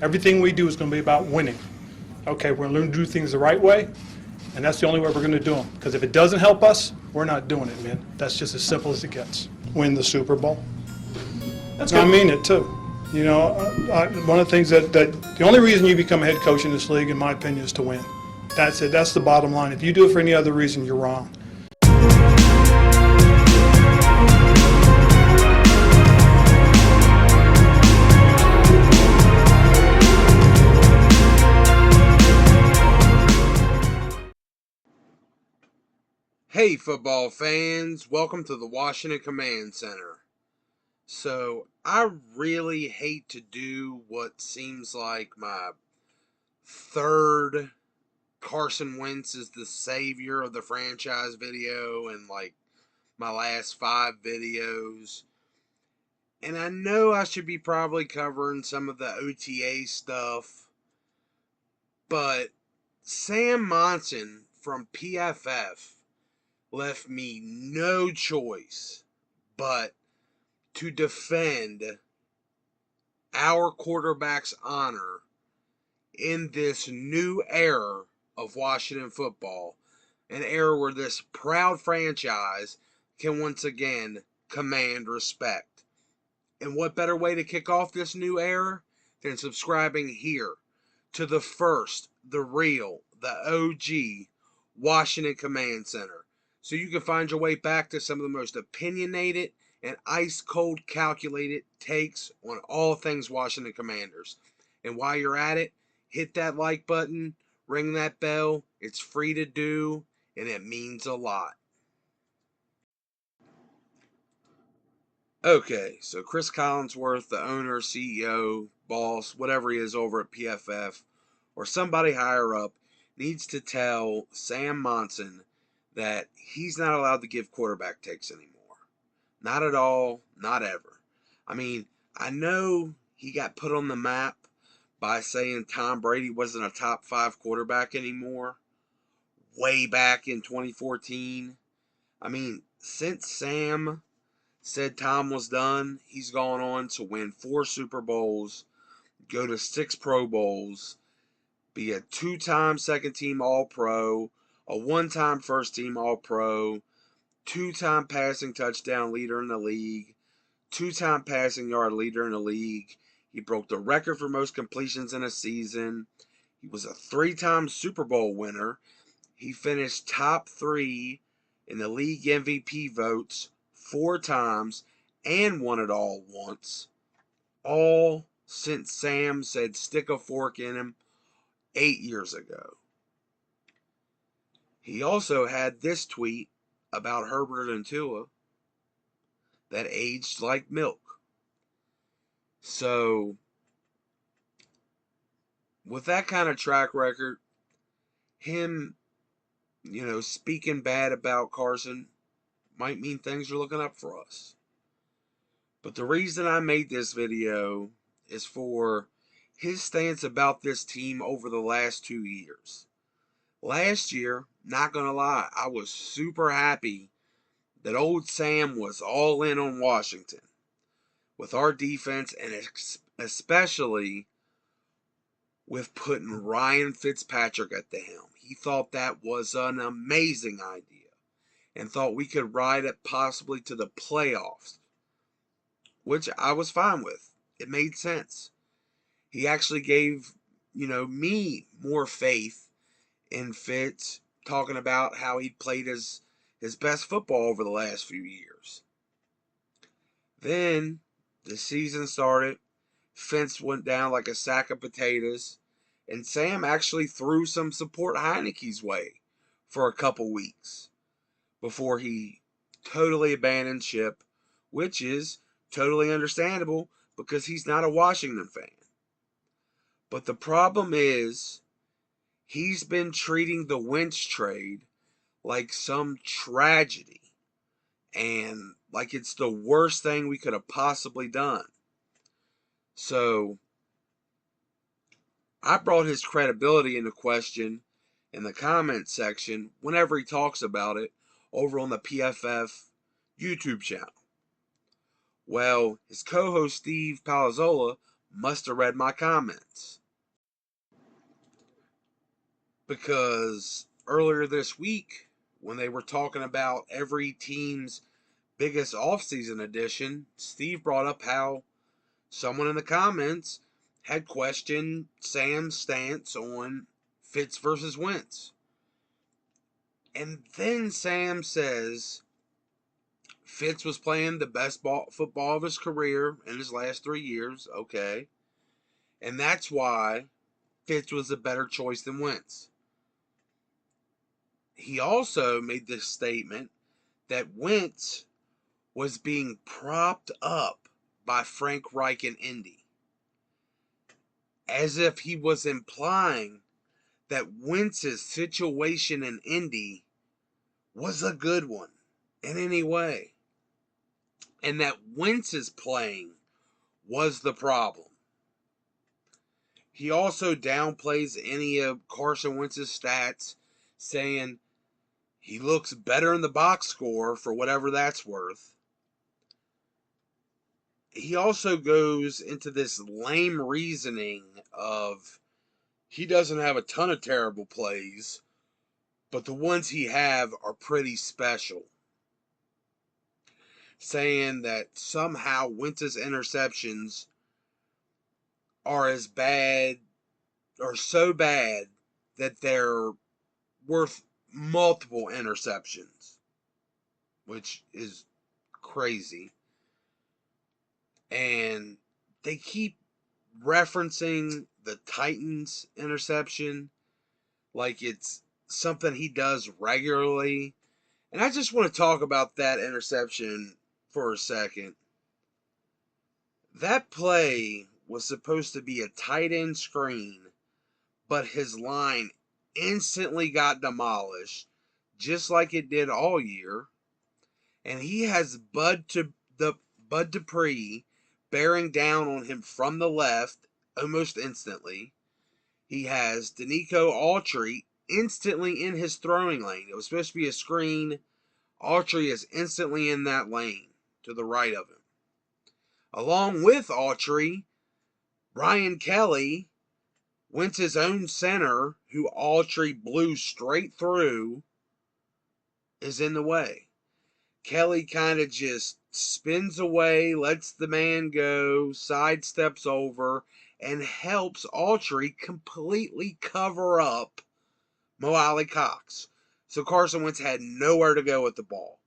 Everything we do is going to be about winning. Okay, we're going to learn to do things the right way, and that's the only way we're going to do them. Because if it doesn't help us, we're not doing it, man. That's just as simple as it gets. Win the Super Bowl. That's I good. mean it too. You know, one of the things that the only reason you become a head coach in this league, in my opinion, is to win. That's it. That's the bottom line. If you do it for any other reason, you're wrong. Hey, football fans, welcome to the Washington Command Center. So, I really hate to do what seems like my third Carson Wentz is the savior of the franchise video in like my last 5 videos. And I know I should be probably covering some of the OTA stuff, but Sam Monson from PFF left me no choice but to defend our quarterback's honor in this new era of Washington football, an era where this proud franchise can once again command respect. And what better way to kick off this new era than subscribing here to the first, the real, the OG Washington Command Center, so you can find your way back to some of the most opinionated and ice-cold calculated takes on all things Washington Commanders. And while you're at it, hit that like button, ring that bell. It's free to do, and it means a lot. Okay, so Chris Collinsworth, the owner, CEO, boss, whatever he is over at PFF, or somebody higher up, needs to tell Sam Monson that he's not allowed to give quarterback takes anymore. Not at all, not ever. I mean, I know he got put on the map by saying Tom Brady wasn't a top 5 quarterback anymore way back in 2014. I mean, since Sam said Tom was done, he's gone on to win 4 Super Bowls, go to 6 Pro Bowls, be a 2-time second-team All-Pro, a 1-time first-team All-Pro, 2-time passing touchdown leader in the league, 2-time passing yard leader in the league. He broke the record for most completions in a season. He was a 3-time Super Bowl winner. He finished top 3 in the league MVP votes 4 times and won it all once. All since Sam said stick a fork in him 8 years ago. He also had this tweet about Herbert and Tua that aged like milk. So, with that kind of track record, him, speaking bad about Carson might mean things are looking up for us. But the reason I made this video is for his stance about this team over the last 2 years. Last year, not gonna lie, I was super happy that old Sam was all in on Washington with our defense, and especially with putting Ryan Fitzpatrick at the helm. He thought that was an amazing idea and thought we could ride it possibly to the playoffs, which I was fine with. It made sense. He actually gave, me more faith in Fitz, talking about how he'd played his best football over the last few years. Then the season started. Fitz went down like a sack of potatoes, and Sam actually threw some support Heineke's way for a couple weeks before he totally abandoned ship, which is totally understandable because he's not a Washington fan. But the problem is, he's been treating the Wentz trade like some tragedy and like it's the worst thing we could have possibly done. So, I brought his credibility into question in the comment section whenever he talks about it over on the PFF YouTube channel. Well, his co-host Steve Palazzolo must have read my comments. Because earlier this week, when they were talking about every team's biggest offseason addition, Steve brought up how someone in the comments had questioned Sam's stance on Fitz versus Wentz. And then Sam says Fitz was playing the best football of his career in his last 3 years. Okay. And that's why Fitz was a better choice than Wentz. He also made this statement that Wentz was being propped up by Frank Reich in Indy, as if he was implying that Wentz's situation in Indy was a good one in any way, and that Wentz's playing was the problem. He also downplays any of Carson Wentz's stats, saying he looks better in the box score for whatever that's worth. He also goes into this lame reasoning of he doesn't have a ton of terrible plays, but the ones he have are pretty special. Saying that somehow Wentz's interceptions are as bad or so bad that they're worth multiple interceptions, which is crazy. And they keep referencing the Titans interception like it's something he does regularly. And I just want to talk about that interception for a second. That play was supposed to be a tight end screen, but his line instantly got demolished, just like it did all year. And he has Bud Dupree bearing down on him from the left almost instantly. He has Danico Autry instantly in his throwing lane. It was supposed to be a screen. Autry is instantly in that lane to the right of him. Along with Autry, Brian Kelly, Wentz's own center, who Autry blew straight through, is in the way. Kelly kind of just spins away, lets the man go, sidesteps over, and helps Autry completely cover up Mo Alley-Cox. So Carson Wentz had nowhere to go with the ball.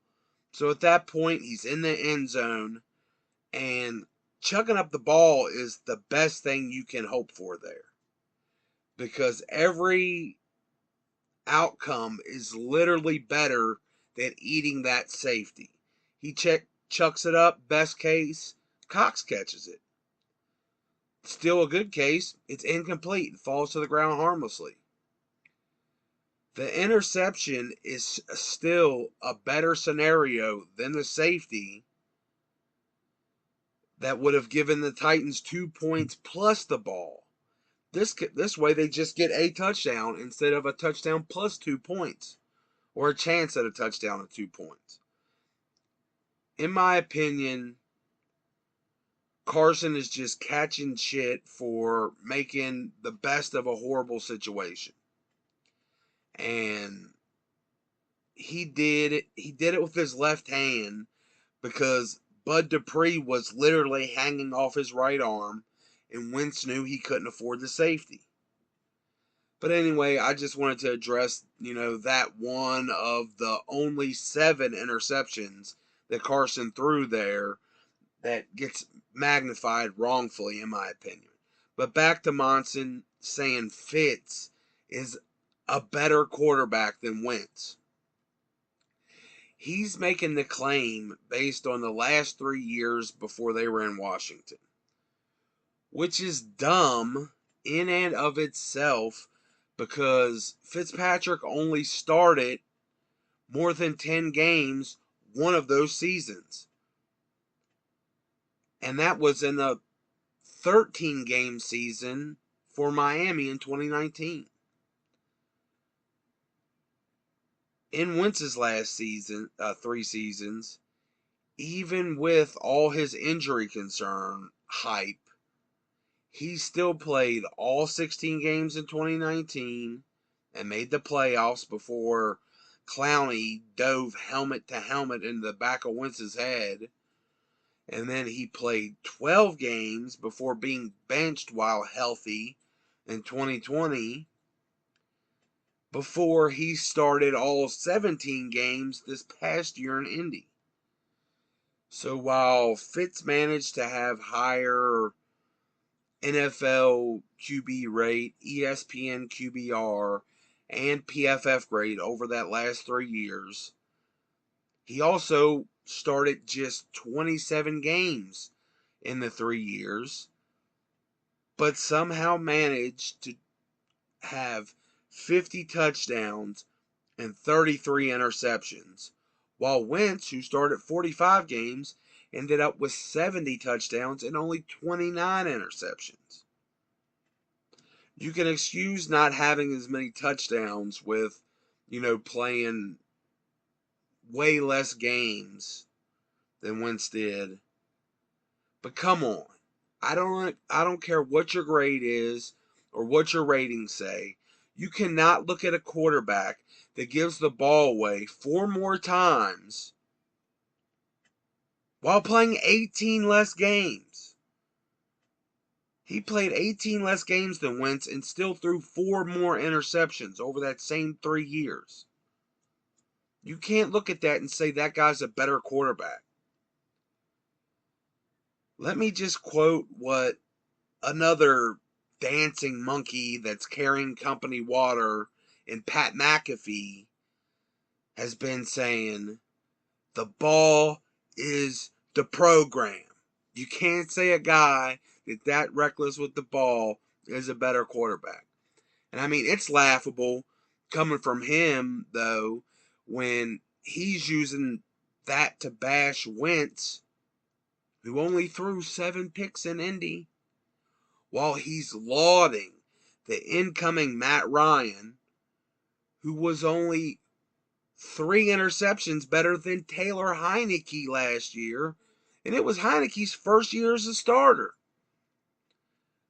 So at that point, he's in the end zone, and chucking up the ball is the best thing you can hope for there. Because every outcome is literally better than eating that safety. He chucks it up, best case, Cox catches it. Still a good case, it's incomplete and falls to the ground harmlessly. The interception is still a better scenario than the safety that would have given the Titans 2 points plus the ball. This way they just get a touchdown instead of a touchdown plus 2 points, or a chance at a touchdown of 2 points. In my opinion, Carson is just catching shit for making the best of a horrible situation. And he did it with his left hand because Bud Dupree was literally hanging off his right arm, and Wentz knew he couldn't afford the safety. But anyway, I just wanted to address, that one of the only 7 interceptions that Carson threw there that gets magnified wrongfully, in my opinion. But back to Monson saying Fitz is a better quarterback than Wentz. He's making the claim based on the last 3 years before they were in Washington, which is dumb in and of itself because Fitzpatrick only started more than 10 games one of those seasons. And that was in the 13-game season for Miami in 2019. In Wentz's last season, 3 seasons, even with all his injury concern hype, he still played all 16 games in 2019 and made the playoffs before Clowney dove helmet to helmet into the back of Wentz's head. And then he played 12 games before being benched while healthy in 2020, before he started all 17 games this past year in Indy. So while Fitz managed to have higher NFL QB rate, ESPN QBR, and PFF grade over that last 3 years, he also started just 27 games in the 3 years, but somehow managed to have 50 touchdowns and 33 interceptions, while Wentz, who started 45 games, ended up with 70 touchdowns and only 29 interceptions. You can excuse not having as many touchdowns with, playing way less games than Wentz did. But come on. I don't care what your grade is or what your ratings say. You cannot look at a quarterback that gives the ball away 4 more times while playing 18 less games. He played 18 less games than Wentz and still threw 4 more interceptions over that same 3 years. You can't look at that and say that guy's a better quarterback. Let me just quote what another dancing monkey that's carrying company water and Pat McAfee has been saying. The ball is the program. You can't say a guy that's that reckless with the ball is a better quarterback. And I mean, it's laughable coming from him, though, when he's using that to bash Wentz, who only threw 7 picks in Indy, while he's lauding the incoming Matt Ryan, who was only 3 interceptions better than Taylor Heineke last year, and it was Heineke's first year as a starter.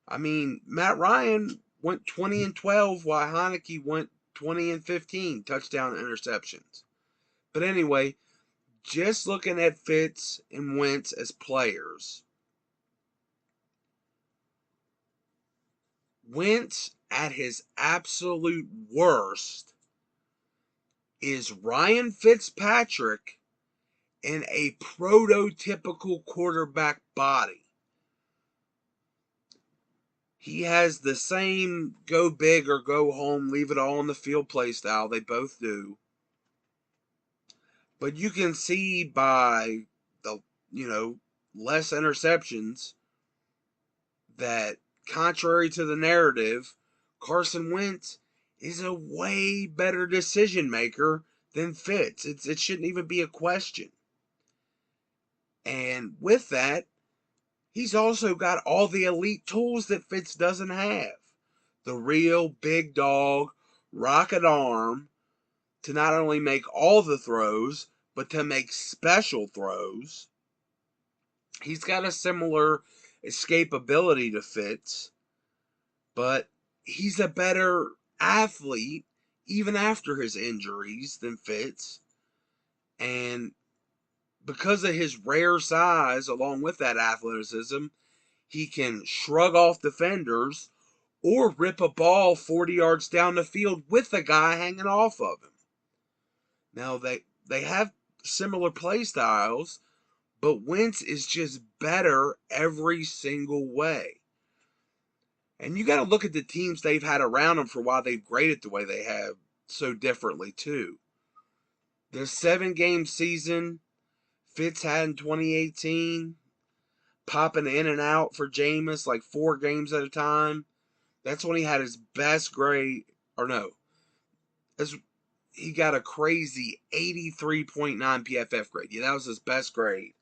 I mean, Matt Ryan went 20-12, while Heineke went 20-15 touchdown interceptions. But anyway, just looking at Fitz and Wentz as players, Wentz at his absolute worst is Ryan Fitzpatrick in a prototypical quarterback body. He has the same go big or go home, leave it all on the field play style. They both do. But you can see by the, less interceptions that, contrary to the narrative, Carson Wentz is a way better decision maker than Fitz. It shouldn't even be a question. And with that, he's also got all the elite tools that Fitz doesn't have. The real big dog, rocket arm to not only make all the throws, but to make special throws. He's got a similar escapability to Fitz, but he's a better athlete even after his injuries than Fitz. And because of his rare size, along with that athleticism, he can shrug off defenders or rip a ball 40 yards down the field with a guy hanging off of him. Now, they have similar play styles, but Wentz is just better every single way. And you got to look at the teams they've had around him for why they've graded the way they have so differently, too. The 7-game season Fitz had in 2018, popping in and out for Jameis like 4 games at a time. That's when he had his best grade, he got a crazy 83.9 PFF grade. Yeah, that was his best grade,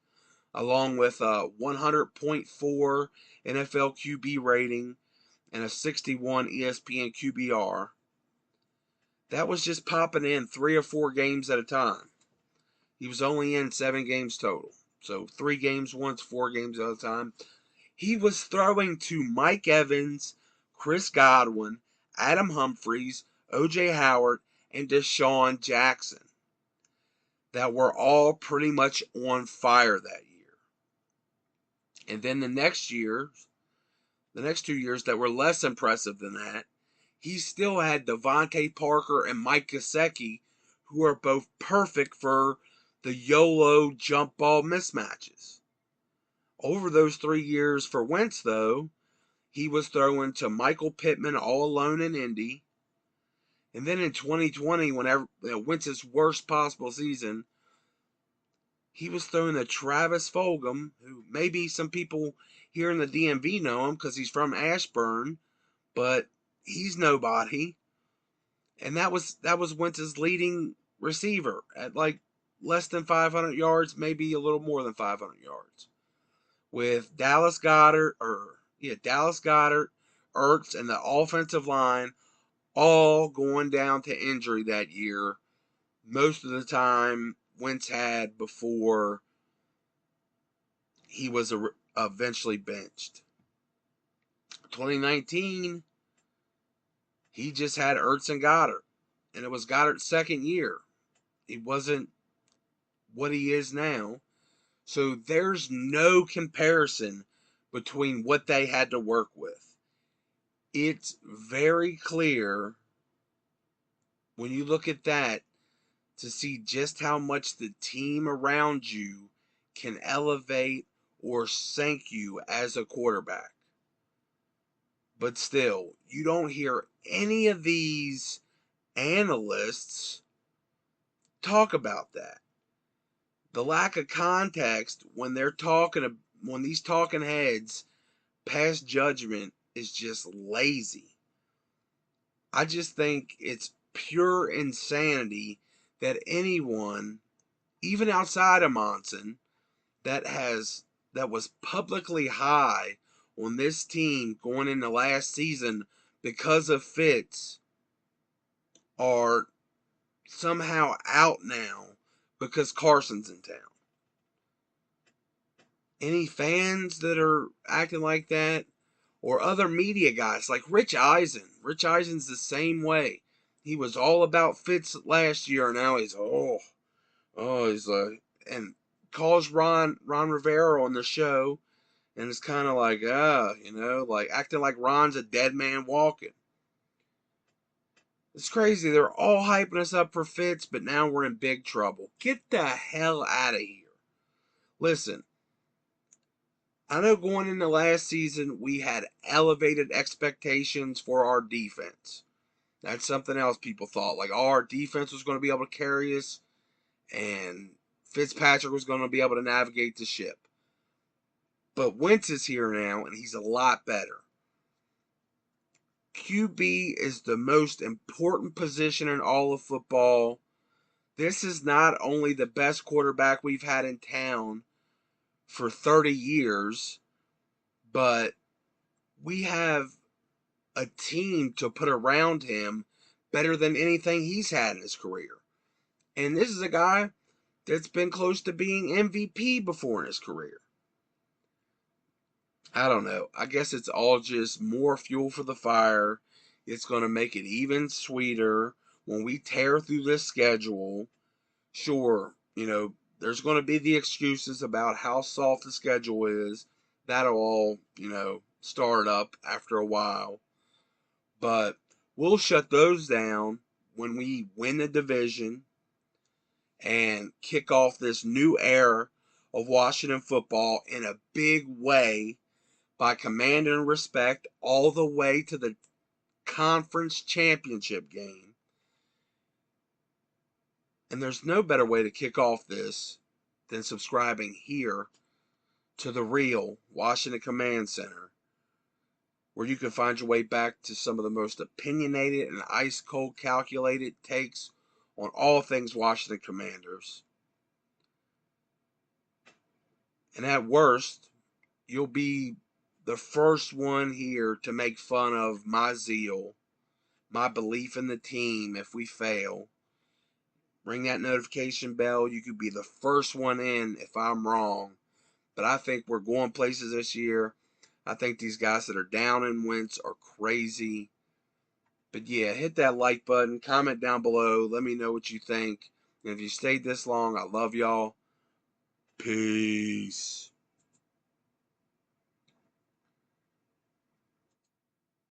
along with a 100.4 NFL QB rating and a 61 ESPN QBR. That was just popping in 3 or 4 games at a time. He was only in 7 games total. So 3 games once, 4 games at a time. He was throwing to Mike Evans, Chris Godwin, Adam Humphries, O.J. Howard, and Deshaun Jackson that were all pretty much on fire that year. And then the next 2 years that were less impressive than that, he still had Devontae Parker and Mike Gesicki, who are both perfect for the YOLO jump ball mismatches. Over those 3 years for Wentz, though, he was throwing to Michael Pittman all alone in Indy. And then in 2020, whenever Wentz's worst possible season, he was throwing to Travis Fulgham, who maybe some people here in the DMV know him because he's from Ashburn, but he's nobody. And that was Wentz's leading receiver at like less than 500 yards, maybe a little more than 500 yards. With Dallas Goedert, Ertz, and the offensive line all going down to injury that year. Most of the time Wentz had before he was eventually benched. 2019, he just had Ertz and Goddard, and it was Goddard's second year. He wasn't what he is now. So there's no comparison between what they had to work with. It's very clear when you look at that to see just how much the team around you can elevate or sink you as a quarterback. But still, you don't hear any of these analysts talk about that. The lack of context when these talking heads pass judgment is just lazy. I just think it's pure insanity that anyone, even outside of Monson, that was publicly high on this team going into last season because of Fitz are somehow out now because Carson's in town. Any fans that are acting like that, or other media guys like Rich Eisen. Rich Eisen's the same way. He was all about Fitz last year, and now he's and calls Ron Rivera on the show, and it's kind of like like acting like Ron's a dead man walking. It's crazy. They're all hyping us up for Fitz, but now we're in big trouble. Get the hell out of here. Listen, I know going into last season, we had elevated expectations for our defense. That's something else people thought. Like, our defense was going to be able to carry us, and Fitzpatrick was going to be able to navigate the ship. But Wentz is here now, and he's a lot better. QB is the most important position in all of football. This is not only the best quarterback we've had in town for 30 years, but we have a team to put around him better than anything he's had in his career. And this is a guy that's been close to being MVP before in his career. I don't know. I guess it's all just more fuel for the fire. It's going to make it even sweeter when we tear through this schedule. Sure, there's going to be the excuses about how soft the schedule is. That'll all, start up after a while. But we'll shut those down when we win the division and kick off this new era of Washington football in a big way by command and respect all the way to the conference championship game. And there's no better way to kick off this than subscribing here to the real Washington Command Center, where you can find your way back to some of the most opinionated and ice-cold calculated takes on all things Washington Commanders. And at worst, you'll be the first one here to make fun of my zeal, my belief in the team if we fail. Ring that notification bell. You could be the first one in if I'm wrong. But I think we're going places this year. I think these guys that are down in Wentz are crazy. But yeah, hit that like button, comment down below, let me know what you think. And if you stayed this long, I love y'all. Peace.